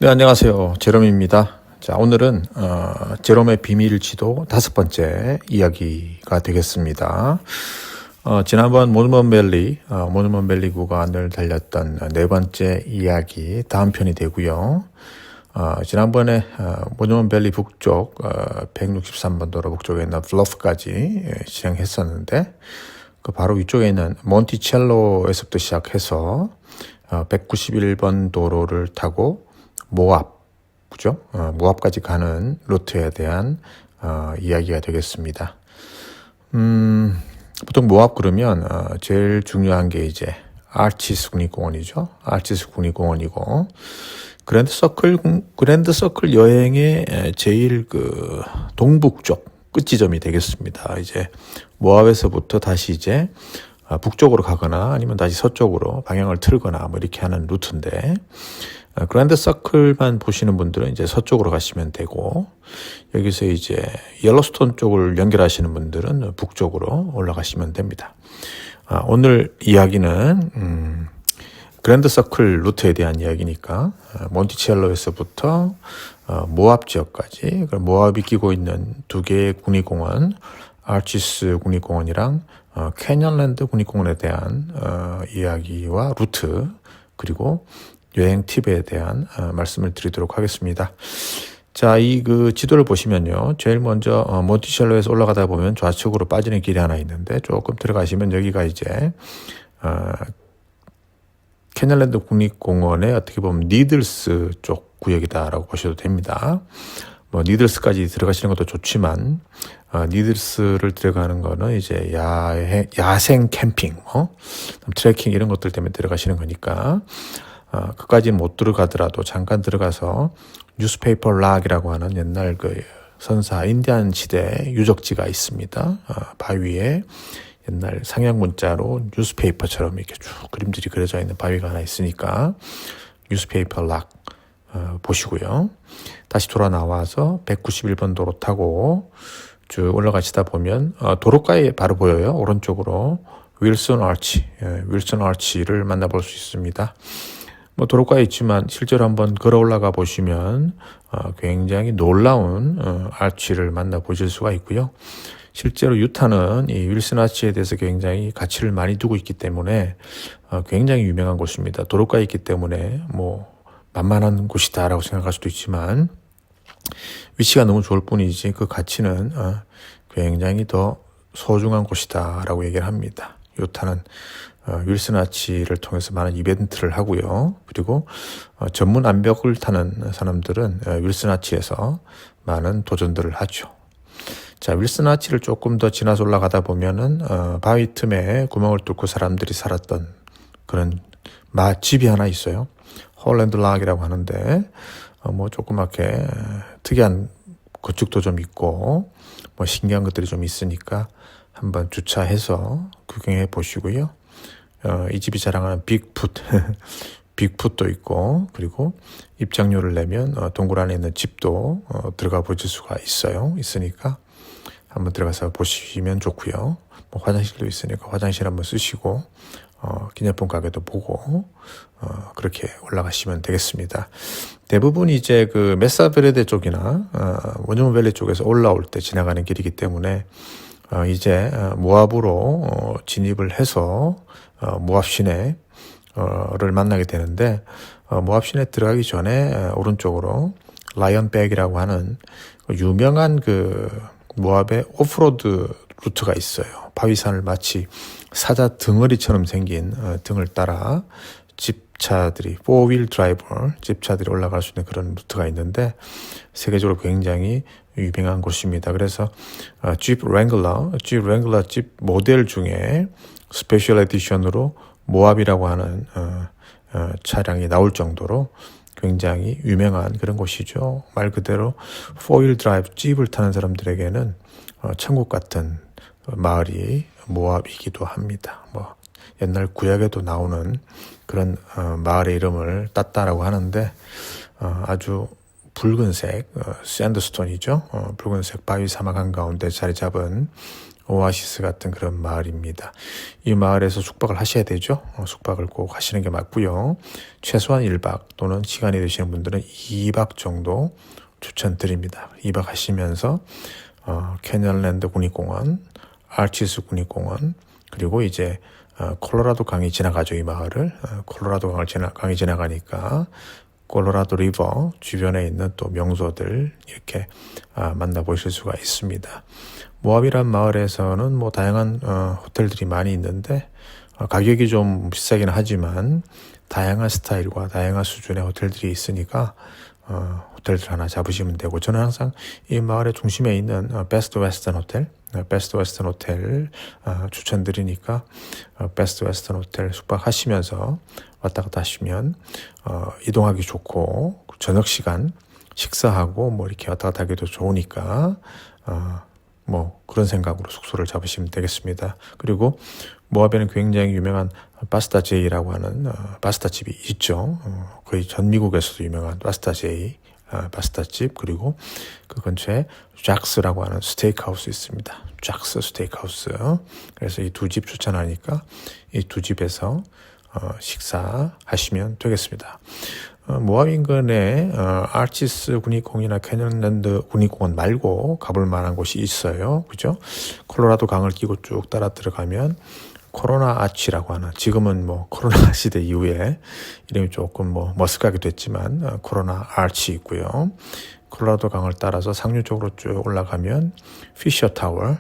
네, 안녕하세요. 제롬입니다. 자, 오늘은 제롬의 비밀 지도 5번째 이야기가 되겠습니다. 지난번 모누먼 밸리 구간을 달렸던 4번째 이야기 다음 편이 되고요. 지난번에 모누먼 밸리 북쪽 163번 도로 북쪽에 있는 블러프까지 진행했었는데 그 바로 위쪽에 있는 몬티첼로에서부터 시작해서 191번 도로를 타고 모압, 그죠? 모압까지 가는 루트에 대한 이야기가 되겠습니다. 보통 모압 그러면 제일 중요한 게 이제 아치스 국립공원이죠. 아치스 국립공원이고 그랜드 서클 여행의 제일 그 동북쪽 끝 지점이 되겠습니다. 이제 모압에서부터 다시 이제 북쪽으로 가거나 아니면 다시 서쪽으로 방향을 틀거나 뭐 이렇게 하는 루트인데 그랜드 서클만 보시는 분들은 이제 서쪽으로 가시면 되고 여기서 이제 옐로스톤 쪽을 연결하시는 분들은 북쪽으로 올라가시면 됩니다. 오늘 이야기는 그랜드 서클 루트에 대한 이야기니까 몬티첼로에서부터 모압 지역까지 모압이 끼고 있는 2개의 국립공원 아치스 국립공원이랑 캐년랜드 국립공원에 대한 이야기와 루트 그리고 여행 팁에 대한 말씀을 드리도록 하겠습니다. 자, 이 그 지도를 보시면요. 제일 먼저 몬티첼로에서 올라가다 보면 좌측으로 빠지는 길이 하나 있는데 조금 들어가시면 여기가 이제 캐년랜드 국립공원의 어떻게 보면 니들스 쪽 구역이다라고 보셔도 됩니다. 뭐 니들스까지 들어가시는 것도 좋지만 니들스를 들어가는 거는 이제 야생 캠핑, 트레킹 이런 것들 때문에 들어가시는 거니까 그까지는 못 들어가더라도 잠깐 들어가서 뉴스페이퍼 락이라고 하는 옛날 그 선사 인디안 시대 유적지가 있습니다. 바위에 옛날 상형 문자로 뉴스페이퍼처럼 이렇게 쭉 그림들이 그려져 있는 바위가 하나 있으니까 뉴스페이퍼 락 보시고요. 다시 돌아 나와서 191번 도로 타고 쭉 올라가시다 보면 도로가에 바로 보여요. 오른쪽으로 윌슨 아치를 만나볼 수 있습니다. 뭐 도로가에 있지만 실제로 한번 걸어 올라가 보시면 굉장히 놀라운 아치를 만나보실 수가 있고요. 실제로 유타는 이 윌슨 아치에 대해서 굉장히 가치를 많이 두고 있기 때문에 굉장히 유명한 곳입니다. 도로가에 있기 때문에 뭐 만만한 곳이다라고 생각할 수도 있지만 위치가 너무 좋을 뿐이지 그 가치는 굉장히 더 소중한 곳이다라고 얘기를 합니다. 유타는 윌슨 아치를 통해서 많은 이벤트를 하고요. 그리고 전문 암벽을 타는 사람들은 윌슨 아치에서 많은 도전들을 하죠. 자, 윌슨 아치를 조금 더 지나서 올라가다 보면은 바위 틈에 구멍을 뚫고 사람들이 살았던 그런 집이 하나 있어요. 홀랜드 락이라고 하는데 뭐 조그맣게 특이한 건축도 좀 있고 뭐 신기한 것들이 좀 있으니까 한번 주차해서 구경해 보시고요. 이 집이 자랑하는 빅풋도 있고 그리고 입장료를 내면 동굴 안에 있는 집도 들어가 보실 수가 있으니까 한번 들어가서 보시면 좋고요. 뭐 화장실도 있으니까 화장실 한번 쓰시고 기념품 가게도 보고 그렇게 올라가시면 되겠습니다. 대부분 이제 그 메사베레데 쪽이나 모누먼 밸리 쪽에서 올라올 때 지나가는 길이기 때문에 이제 모압으로 진입을 해서 모압 시내를 만나게 되는데 모압 시내 들어가기 전에 오른쪽으로 라이언백이라고 하는 유명한 그 모압의 오프로드 루트가 있어요. 바위산을 마치 사자 덩어리처럼 생긴 등을 따라 집차들이 4휠 드라이버 집차들이 올라갈 수 있는 그런 루트가 있는데 세계적으로 굉장히 유명한 곳입니다. 그래서 집 랭글러 집 모델 중에 스페셜 에디션으로 모압이라고 하는 차량이 나올 정도로 굉장히 유명한 그런 곳이죠. 말 그대로 4휠 드라이브 집을 타는 사람들에게는 천국 같은 마을이 모압이기도 합니다. 뭐 옛날 구약에도 나오는 그런 마을의 이름을 땄다라고 하는데 아주 붉은색 샌드스톤이죠. 붉은색 바위 사막 한가운데 자리 잡은 오아시스 같은 그런 마을입니다. 이 마을에서 숙박을 하셔야 되죠. 숙박을 꼭 하시는 게 맞고요. 최소한 1박 또는 시간이 되시는 분들은 2박 정도 추천드립니다. 2박 하시면서 캐년랜드 국립공원, 아치스 국립공원, 그리고 이제 콜로라도 강이 지나가죠. 이 마을을. 콜로라도 강이 지나가니까 콜로라도 리버 주변에 있는 또 명소들 이렇게 만나보실 수가 있습니다. 모압이란 마을에서는 뭐 다양한 호텔들이 많이 있는데 가격이 좀 비싸긴 하지만 다양한 스타일과 다양한 수준의 호텔들이 있으니까 호텔들 하나 잡으시면 되고, 저는 항상 이 마을의 중심에 있는 베스트 웨스턴 호텔 추천드리니까 베스트 웨스턴 호텔 숙박하시면서 왔다 갔다 하시면 이동하기 좋고, 저녁 시간 식사하고 뭐 이렇게 왔다 갔다 하기도 좋으니까 뭐 그런 생각으로 숙소를 잡으시면 되겠습니다. 그리고 모압에는 굉장히 유명한 파스타 제이라고 하는 파스타 집이 있죠. 거의 전 미국에서도 유명한 파스타 제이 파스타 집, 그리고 그 근처에 잭스라고 하는 스테이크하우스 있습니다. 잭스 스테이크하우스. 그래서 이 두 집 추천하니까 이 두 집에서 식사하시면 되겠습니다. 모압 인근에 아치스 국립공원이나 캐년랜드 국립공원 말고 가볼 만한 곳이 있어요. 그죠? 콜로라도 강을 끼고 쭉 따라 들어가면 코로나 아치라고 하는, 지금은 뭐 코로나 시대 이후에 이름이 조금 뭐 머쓱하게 됐지만 코로나 아치 있고요. 콜로라도 강을 따라서 상류 쪽으로 쭉 올라가면 피셔 타워,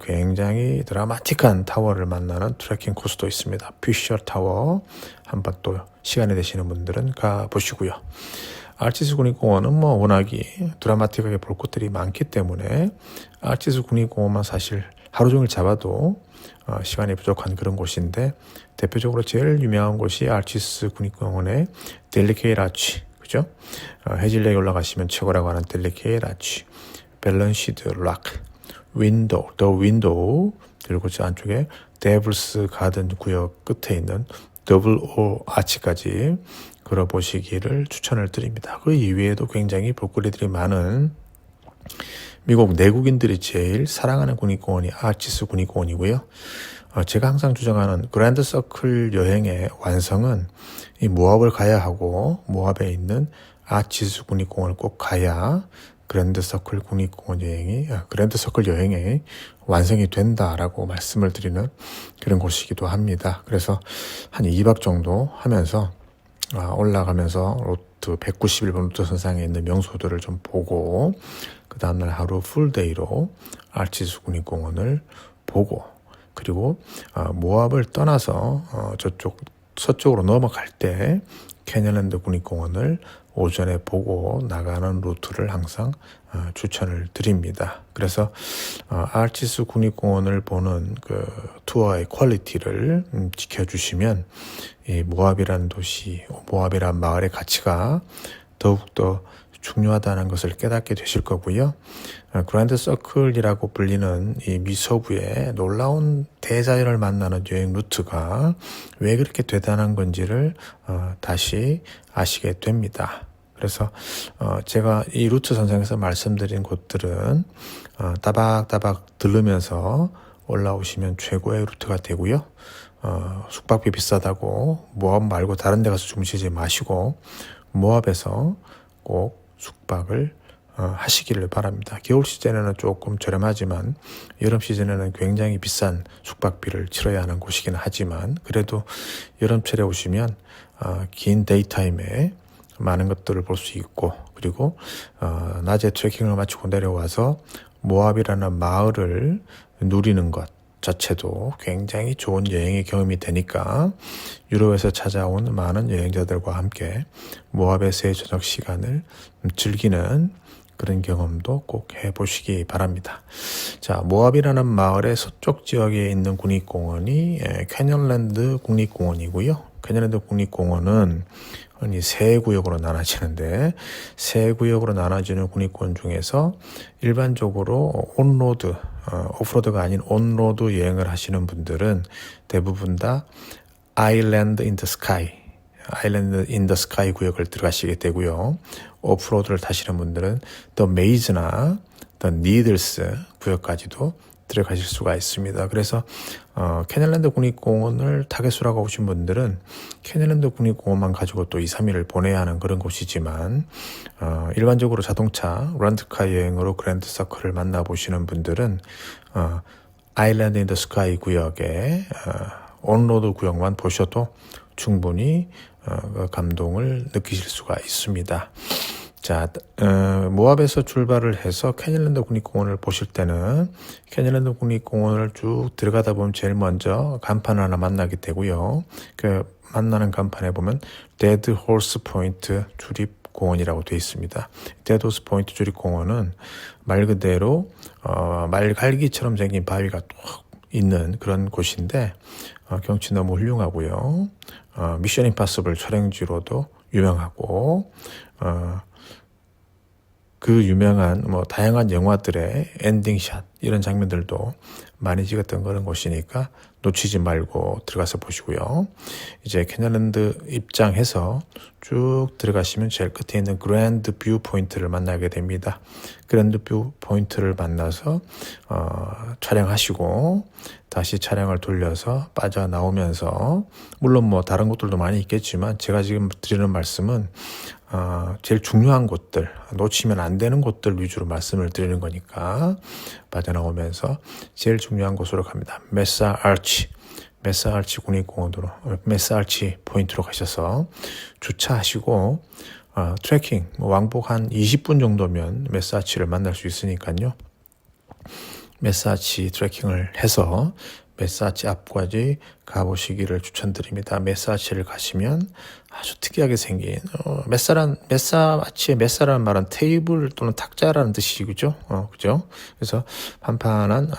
굉장히 드라마틱한 타워를 만나는 트레킹 코스도 있습니다. 피셔 타워 한번 또 시간이 되시는 분들은 가보시고요. 아치스 국립공원은 뭐 워낙이 드라마틱하게 볼 곳들이 많기 때문에 아치스 국립공원만 사실 하루 종일 잡아도 시간이 부족한 그런 곳인데, 대표적으로 제일 유명한 곳이 아치스 국립공원의 델리케일 아치, 그죠? 해질녘에 올라가시면 최고라고 하는 델리케일 아치, 밸런시드 락, 더 윈도우, 그리고 저 안쪽에 데블스 가든 구역 끝에 있는 더블 오 아치까지 걸어보시기를 추천을 드립니다. 그 이외에도 굉장히 볼거리들이 많은 미국 내국인들이 제일 사랑하는 국립공원이 아치스 국립공원이고요. 제가 항상 주장하는 그랜드 서클 여행의 완성은 이 모압을 가야 하고, 모압에 있는 아치스 국립공원을 꼭 가야 그랜드 서클 여행이 완성이 된다라고 말씀을 드리는 그런 곳이기도 합니다. 그래서 한 2박 정도 하면서 올라가면서 루트 191번 루트 선상에 있는 명소들을 좀 보고, 그 다음날 하루 풀데이로 아치스 국립공원을 보고, 그리고 모압을 떠나서 저쪽 서쪽으로 넘어갈 때 캐년랜드 국립공원을 오전에 보고 나가는 루트를 항상 추천을 드립니다. 그래서 아치스 국립공원을 보는 그 투어의 퀄리티를 지켜주시면 이 모압이라는 도시, 모압이라는 마을의 가치가 더욱더 중요하다는 것을 깨닫게 되실 거고요. 그랜드 서클이라고 불리는 이 미서부의 놀라운 대자연을 만나는 여행 루트가 왜 그렇게 대단한 건지를 다시 아시게 됩니다. 그래서 제가 이 루트 선상에서 말씀드린 곳들은 따박따박 들르면서 올라오시면 최고의 루트가 되고요. 숙박비 비싸다고 모압 말고 다른 데 가서 주무시지 마시고 모압에서 꼭 숙박을 하시기를 바랍니다. 겨울 시즌에는 조금 저렴하지만 여름 시즌에는 굉장히 비싼 숙박비를 치러야 하는 곳이긴 하지만, 그래도 여름철에 오시면 긴 데이타임에 많은 것들을 볼 수 있고, 그리고 낮에 트레킹을 마치고 내려와서 모압이라는 마을을 누리는 것 자체도 굉장히 좋은 여행의 경험이 되니까 유럽에서 찾아온 많은 여행자들과 함께 모압에서의 저녁 시간을 즐기는 그런 경험도 꼭 해보시기 바랍니다. 자, 모압이라는 마을의 서쪽 지역에 있는 국립공원이 캐년랜드 국립공원이고요. 캐년랜드 국립공원은 흔히 세 구역으로 나눠지는데, 세 구역으로 나눠지는 국립공원 중에서 일반적으로 온로드, 오프로드가 아닌 온로드 여행을 하시는 분들은 대부분 다 아일랜드 인 더 스카이, 아일랜드 인 더 스카이 구역을 들어가시게 되고요. 오프로드를 타시는 분들은 더 메이즈나 더 니들스 구역까지도 들어가실 수가 있습니다. 그래서 캐닐랜드 국립공원을 타겟으로 하고 오신 분들은 캐닐랜드 국립공원만 가지고 또 2, 3일을 보내야 하는 그런 곳이지만 일반적으로 자동차 렌트카 여행으로 그랜드 서클을 만나보시는 분들은 아일랜드 인 더 스카이 구역의 온로드 구역만 보셔도 충분히 그 감동을 느끼실 수가 있습니다. 자, 모압에서 출발을 해서 캐닐랜드 국립공원을 보실 때는 캐닐랜드 국립공원을 쭉 들어가다 보면 제일 먼저 간판을 하나 만나게 되고요. 그 만나는 간판에 보면 데드 홀스 포인트 주립공원이라고 되어 있습니다. 데드 홀스 포인트 주립공원은 말 그대로 말갈기처럼 생긴 바위가 뚝 있는 그런 곳인데 경치 너무 훌륭하고요. 미션 임파서블 촬영지로도 유명하고 그 유명한 다양한 영화들의 엔딩샷 이런 장면들도 많이 찍었던 그런 곳이니까 놓치지 말고 들어가서 보시고요. 이제 캐닐랜드 입장해서 쭉 들어가시면 제일 끝에 있는 그랜드 뷰 포인트를 만나게 됩니다. 그랜드 뷰 포인트를 만나서 촬영하시고 다시 차량을 돌려서 빠져나오면서 물론 다른 곳들도 많이 있겠지만 제가 지금 드리는 말씀은 제일 중요한 곳들, 놓치면 안 되는 곳들 위주로 말씀을 드리는 거니까 빠져나오면서 제일 중요한 곳으로 갑니다. 메사 아치 국립공원으로 메사 아치 포인트로 가셔서 주차하시고 트레킹 왕복 한 20분 정도면 메사 아치를 만날 수 있으니까요. 메사 아치 트레킹을 해서 메사 아치 앞까지 가보시기를 추천드립니다. 메사 아치를 가시면 아주 특이하게 생긴 메사 아치의 메사라는 말은 테이블 또는 탁자라는 뜻이죠. 그죠? 그래서 판판한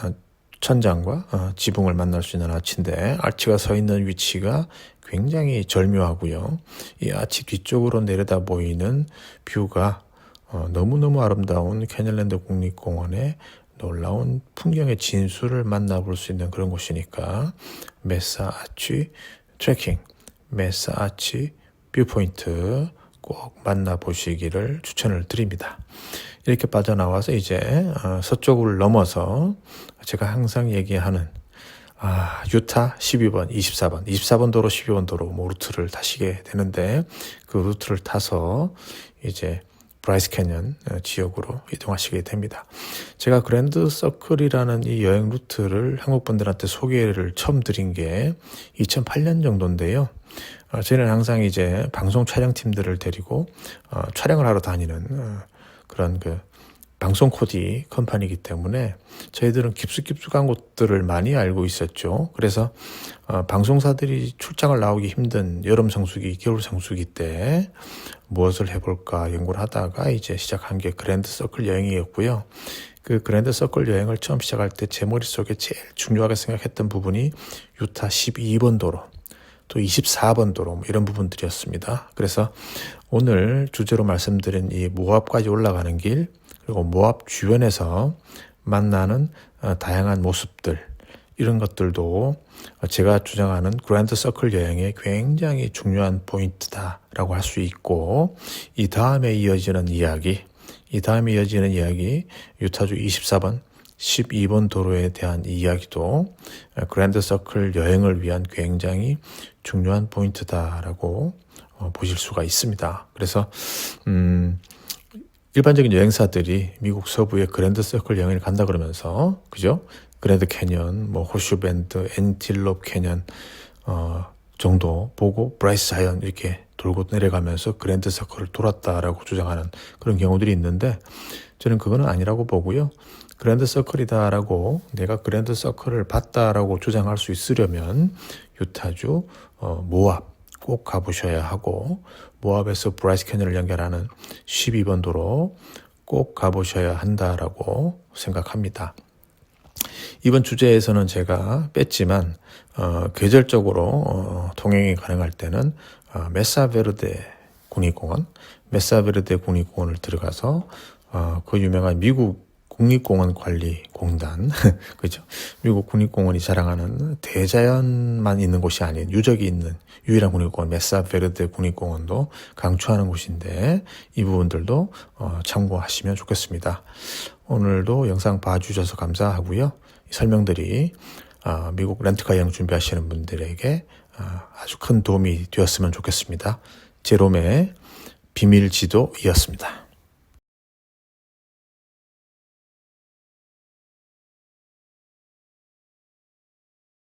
천장과 지붕을 만날 수 있는 아치인데 아치가 서 있는 위치가 굉장히 절묘하고요. 이 아치 뒤쪽으로 내려다 보이는 뷰가 너무너무 아름다운 캐닐랜드 국립공원의 놀라운 풍경의 진수를 만나볼 수 있는 그런 곳이니까 메사 아치 트레킹, 메사 아치 뷰포인트 꼭 만나보시기를 추천을 드립니다. 이렇게 빠져나와서 이제 서쪽을 넘어서 제가 항상 얘기하는 유타 12번, 24번 도로, 12번 도로 루트를 타시게 되는데 그 루트를 타서 이제 브라이스 캐년 지역으로 이동하시게 됩니다. 제가 그랜드 서클이라는 이 여행 루트를 한국 분들한테 소개를 처음 드린 게 2008년 정도인데요. 저희는 항상 이제 방송 촬영팀들을 데리고 촬영을 하러 다니는 그런 방송 코디 컴퍼니이기 때문에 저희들은 깊숙한 곳들을 많이 알고 있었죠. 그래서 방송사들이 출장을 나오기 힘든 여름 성수기, 겨울 성수기 때 무엇을 해볼까 연구를 하다가 이제 시작한 게 그랜드 서클 여행이었고요. 그 그랜드 서클 여행을 처음 시작할 때 제 머릿속에 제일 중요하게 생각했던 부분이 유타 12번 도로, 또 24번 도로 이런 부분들이었습니다. 그래서 오늘 주제로 말씀드린 이 모압까지 올라가는 길, 그리고 모압 주변에서 만나는 다양한 모습들 이런 것들도 제가 주장하는 그랜드 서클 여행의 굉장히 중요한 포인트다라고 할 수 있고 이 다음에 이어지는 이야기 유타주 24번 12번 도로에 대한 이야기도 그랜드 서클 여행을 위한 굉장히 중요한 포인트다라고 보실 수가 있습니다. 그래서 일반적인 여행사들이 미국 서부의 그랜드 서클 여행을 간다 그러면서 그죠? 그랜드 캐년, 호슈밴드, 엔틸롭 캐년 정도 보고 브라이스 자이언 이렇게 돌고 내려가면서 그랜드 서클을 돌았다라고 주장하는 그런 경우들이 있는데 저는 그거는 아니라고 보고요. 그랜드 서클이다라고 내가 그랜드 서클을 봤다라고 주장할 수 있으려면 유타주 모압 꼭 가보셔야 하고 모압에서 브라이스 캐년을 연결하는 12번 도로 꼭 가보셔야 한다라고 생각합니다. 이번 주제에서는 제가 뺐지만 계절적으로 통행이 가능할 때는 메사베르데 국립공원을 들어가서 그 유명한 미국 국립공원관리공단, 그죠? 미국 국립공원이 자랑하는 대자연만 있는 곳이 아닌 유적이 있는 유일한 국립공원 메사베르데 국립공원도 강추하는 곳인데 이 부분들도 참고하시면 좋겠습니다. 오늘도 영상 봐주셔서 감사하고요. 이 설명들이 미국 렌트카 여행 준비하시는 분들에게 아주 큰 도움이 되었으면 좋겠습니다. 제롬의 비밀지도이었습니다.